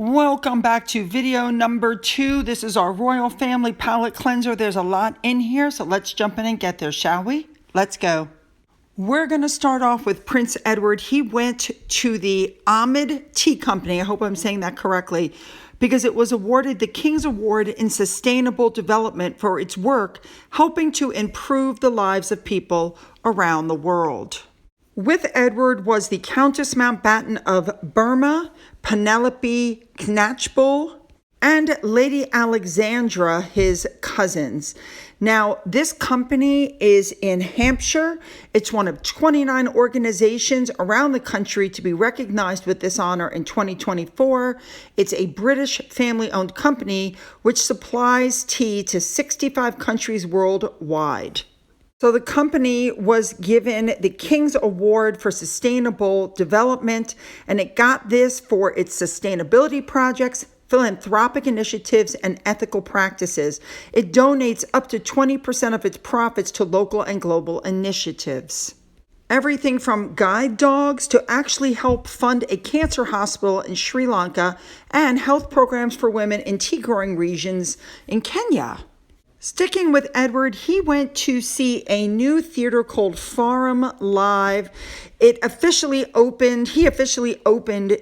Welcome back to video number 2. This is our royal family palette cleanser. There's a lot in here, so let's jump in and get there, shall we? Let's go. We're going to start off with Prince Edward. He went to the Ahmed Tea Company, I hope I'm saying that correctly, because it was awarded the King's Award in Sustainable Development for its work helping to improve the lives of people around the world. With Edward was the Countess Mountbatten of Burma, Penelope Knatchbull, and Lady Alexandra, his cousins. Now, this company is in Hampshire. It's one of 29 organizations around the country to be recognized with this honor in 2024. It's a British family-owned company which supplies tea to 65 countries worldwide. So the company was given the King's Award for Sustainable Development, and it got this for its sustainability projects, philanthropic initiatives, and ethical practices. It donates up to 20% of its profits to local and global initiatives. Everything from guide dogs to actually help fund a cancer hospital in Sri Lanka and health programs for women in tea-growing regions in Kenya. Sticking with Edward, he went to see a new theater called Forum Live. He officially opened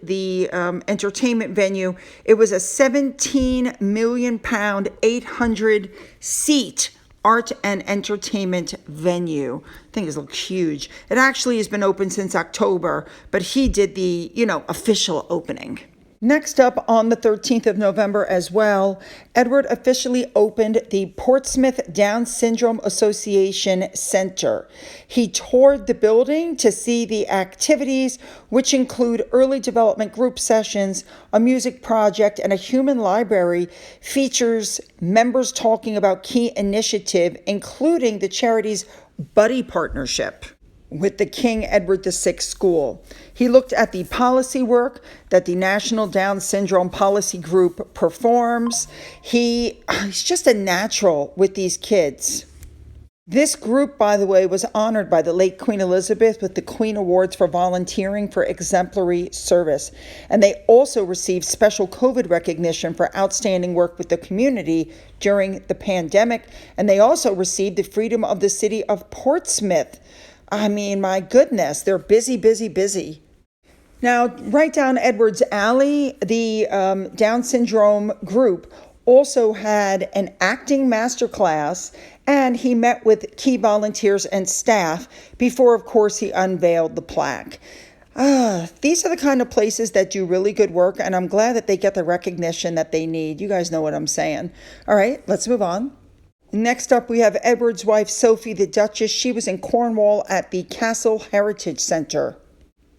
the entertainment venue. It was a £17 million, 800-seat art and entertainment venue. I think it looks huge. It actually has been open since October, but he did the, official opening. Next up, on the 13th of November as well, Edward officially opened the Portsmouth Down Syndrome Association Center. He toured the building to see the activities, which include early development group sessions, a music project, and a human library. Features members talking about key initiative, including the charity's Buddy Partnership with the King Edward VI School. He looked at the policy work that the National Down Syndrome Policy Group performs. He's just a natural with these kids. This group, by the way, was honored by the late Queen Elizabeth with the Queen Awards for volunteering for exemplary service. And they also received special COVID recognition for outstanding work with the community during the pandemic. And they also received the Freedom of the City of Portsmouth. I mean, my goodness, they're busy, busy, busy. Now, right down Edward's alley, the Down syndrome group also had an acting masterclass, and he met with key volunteers and staff before, of course, he unveiled the plaque. These are the kind of places that do really good work, and I'm glad that they get the recognition that they need. You guys know what I'm saying. All right, let's move on. Next up, we have Edward's wife, Sophie, the Duchess. She was in Cornwall at the Castle Heritage Centre.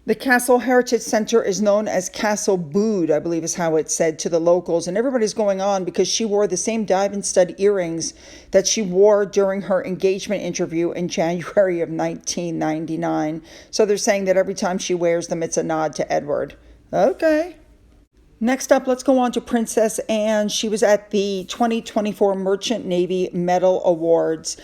The Castle Heritage Centre is known as Castle Bude, I believe is how it's said to the locals. And everybody's going on because she wore the same diamond stud earrings that she wore during her engagement interview in January of 1999. So they're saying that every time she wears them, it's a nod to Edward. Okay. Next up, let's go on to Princess Anne. She was at the 2024 Merchant Navy Medal Awards.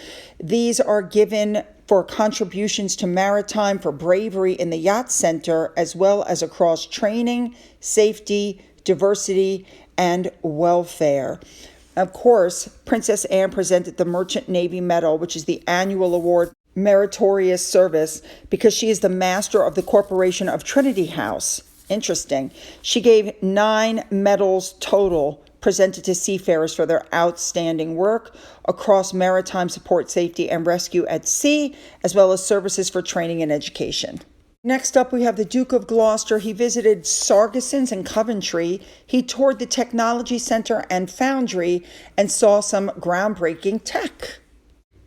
These are given for contributions to maritime for bravery in the Yacht Center, as well as across training, safety, diversity, and welfare. Of course, Princess Anne presented the Merchant Navy Medal, which is the annual award meritorious service, because she is the master of the Corporation of Trinity House. Interesting. She gave 9 medals total presented to seafarers for their outstanding work across maritime support, safety, and rescue at sea, as well as services for training and education. Next up, we have the Duke of Gloucester. He visited Sargasson's in Coventry. He toured the Technology Center and Foundry and saw some groundbreaking tech.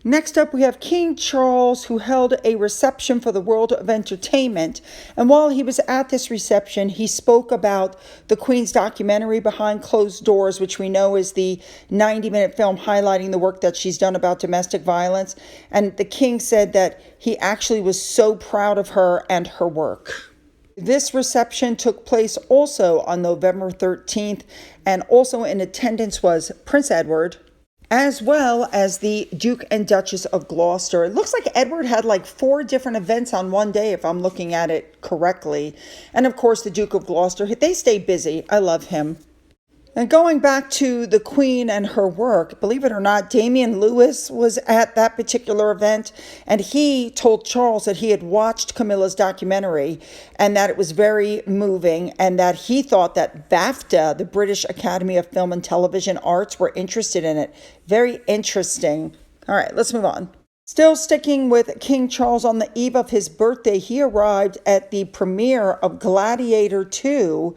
Next up, we have King Charles, who held a reception for the world of entertainment. And while he was at this reception, he spoke about the Queen's documentary Behind Closed Doors, which we know is the 90-minute film highlighting the work that she's done about domestic violence. And the King said that he actually was so proud of her and her work. This reception took place also on November 13th, and also in attendance was Prince Edward, as well as the Duke and Duchess of Gloucester. It looks like Edward had like 4 different events on one day, if I'm looking at it correctly. And of course, the Duke of Gloucester, they stay busy. I love him. And going back to the Queen and her work, believe it or not, Damian Lewis was at that particular event, and he told Charles that he had watched Camilla's documentary and that it was very moving, and that he thought that BAFTA, the British Academy of Film and Television Arts, were interested in it. Very interesting. All right, let's move on. Still sticking with King Charles, on the eve of his birthday, he arrived at the premiere of Gladiator II.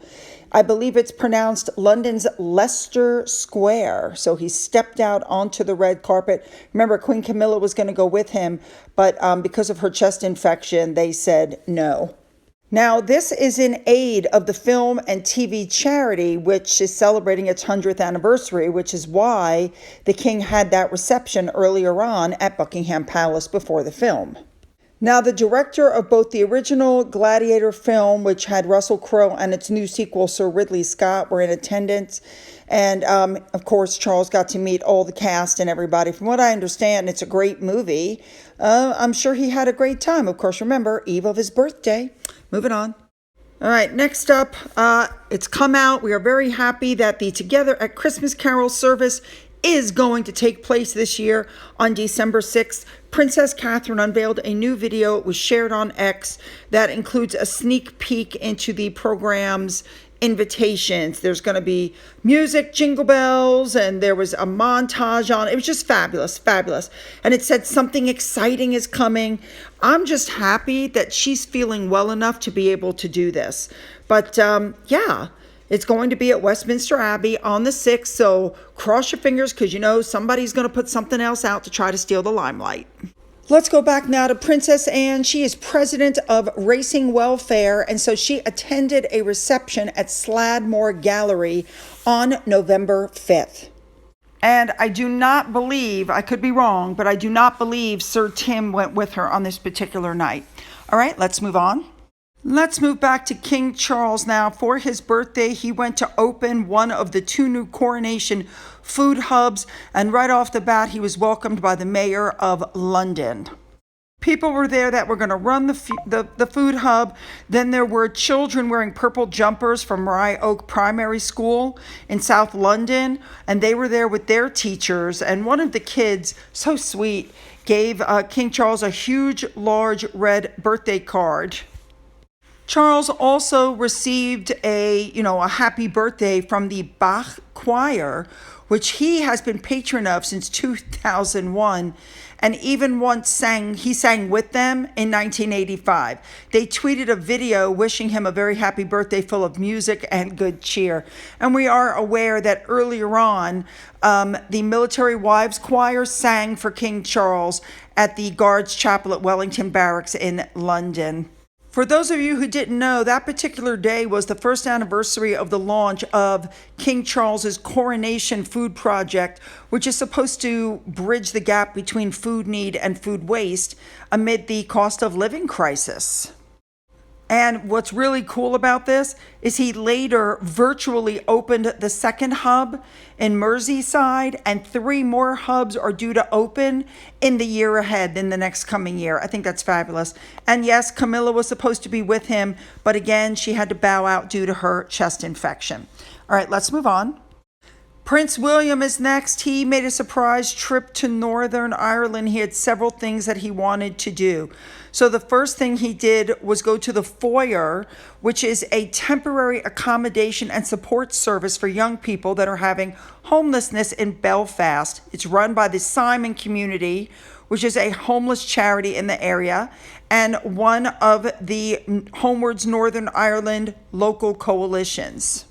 I believe it's pronounced London's Leicester Square. So he stepped out onto the red carpet. Remember, Queen Camilla was going to go with him, but because of her chest infection, they said no. Now, this is in aid of the film and TV charity, which is celebrating its 100th anniversary, which is why the king had that reception earlier on at Buckingham Palace before the film. Now, the director of both the original Gladiator film, which had Russell Crowe, and its new sequel, Sir Ridley Scott, were in attendance. And, of course, Charles got to meet all the cast and everybody. From what I understand, it's a great movie. I'm sure he had a great time. Of course, remember, eve of his birthday. Moving on. All right, next up, it's come out. We are very happy that the Together at Christmas Carol service is going to take place this year on December 6th. Princess Catherine unveiled a new video. It was shared on X that includes a sneak peek into the program's invitations. There's going to be music, jingle bells, and there was a montage on it. It was just fabulous, fabulous. And it said something exciting is coming. I'm just happy that she's feeling well enough to be able to do this. But yeah. It's going to be at Westminster Abbey on the 6th, so cross your fingers because you know somebody's going to put something else out to try to steal the limelight. Let's go back now to Princess Anne. She is president of Racing Welfare, and so she attended a reception at Sladmore Gallery on November 5th. And I do not believe, I could be wrong, but I do not believe Sir Tim went with her on this particular night. All right, let's move on. Let's move back to King Charles now. For his birthday, he went to open one of the 2 new coronation food hubs, and right off the bat, he was welcomed by the mayor of London. People were there that were going to run the food hub. Then there were children wearing purple jumpers from Rye Oak Primary School in South London, and they were there with their teachers. And one of the kids, so sweet, gave King Charles a huge, large red birthday card. Charles also received a happy birthday from the Bach Choir, which he has been patron of since 2001, and even once he sang with them in 1985. They tweeted a video wishing him a very happy birthday full of music and good cheer. And we are aware that earlier on, the Military Wives Choir sang for King Charles at the Guards Chapel at Wellington Barracks in London. For those of you who didn't know, that particular day was the first anniversary of the launch of King Charles's Coronation Food Project, which is supposed to bridge the gap between food need and food waste amid the cost of living crisis. And what's really cool about this is he later virtually opened the second hub in Merseyside, and 3 more hubs are due to open in the year ahead, in the next coming year. I think that's fabulous. And yes, Camilla was supposed to be with him, but again, she had to bow out due to her chest infection. All right, let's move on. Prince William is next. He made a surprise trip to Northern Ireland. He had several things that he wanted to do. So the first thing he did was go to the Foyer, which is a temporary accommodation and support service for young people that are having homelessness in Belfast. It's run by the Simon Community, which is a homeless charity in the area, and one of the Homewards Northern Ireland local coalitions.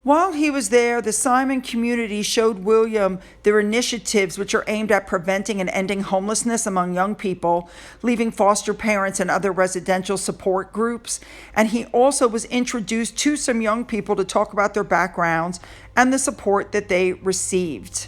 While he was there, the Simon Community showed William their initiatives which are aimed at preventing and ending homelessness among young people, leaving foster parents and other residential support groups. And he also was introduced to some young people to talk about their backgrounds and the support that they received.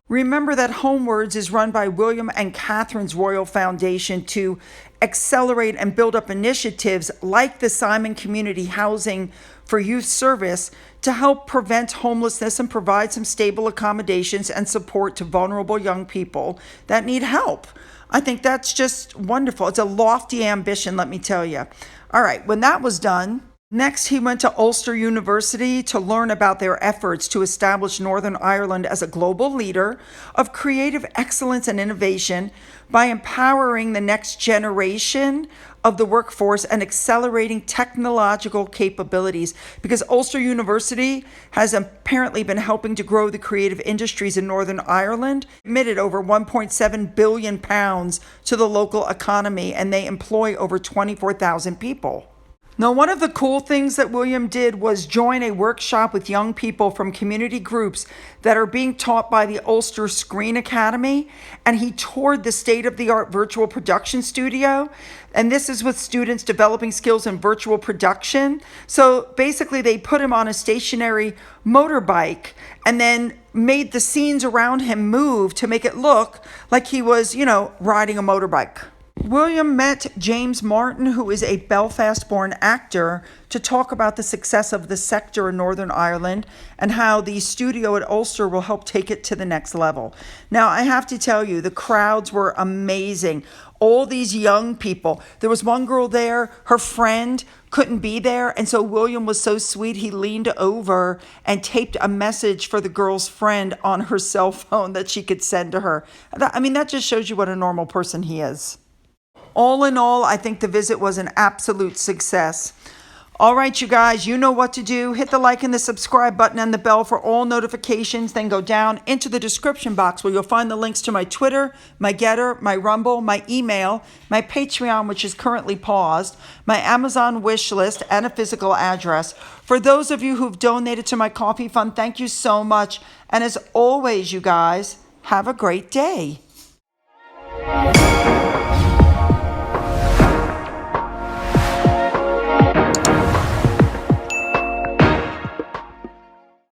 Remember that Homewards is run by William and Catherine's Royal Foundation to accelerate and build up initiatives like the Simon Community Housing for youth service to help prevent homelessness and provide some stable accommodations and support to vulnerable young people that need help. I think that's just wonderful. It's a lofty ambition, let me tell you. All right, when that was done, next he went to Ulster University to learn about their efforts to establish Northern Ireland as a global leader of creative excellence and innovation by empowering the next generation of the workforce and accelerating technological capabilities, because Ulster University has apparently been helping to grow the creative industries in Northern Ireland, committed over £1.7 billion to the local economy, and they employ over 24,000 people. Now, one of the cool things that William did was join a workshop with young people from community groups that are being taught by the Ulster Screen Academy, and he toured the state-of-the-art virtual production studio, and this is with students developing skills in virtual production. So basically, they put him on a stationary motorbike and then made the scenes around him move to make it look like he was, riding a motorbike. William met James Martin, who is a Belfast-born actor, to talk about the success of the sector in Northern Ireland and how the studio at Ulster will help take it to the next level. Now, I have to tell you, the crowds were amazing. All these young people. There was one girl there, her friend couldn't be there, and so William was so sweet, he leaned over and taped a message for the girl's friend on her cell phone that she could send to her. That just shows you what a normal person he is. All in all, I think the visit was an absolute success. All right, you guys, you know what to do. Hit the like and the subscribe button and the bell for all notifications. Then go down into the description box where you'll find the links to my Twitter, my Gettr, my Rumble, my email, my Patreon, which is currently paused, my Amazon wish list, and a physical address. For those of you who've donated to my coffee fund, thank you so much. And as always, you guys, have a great day.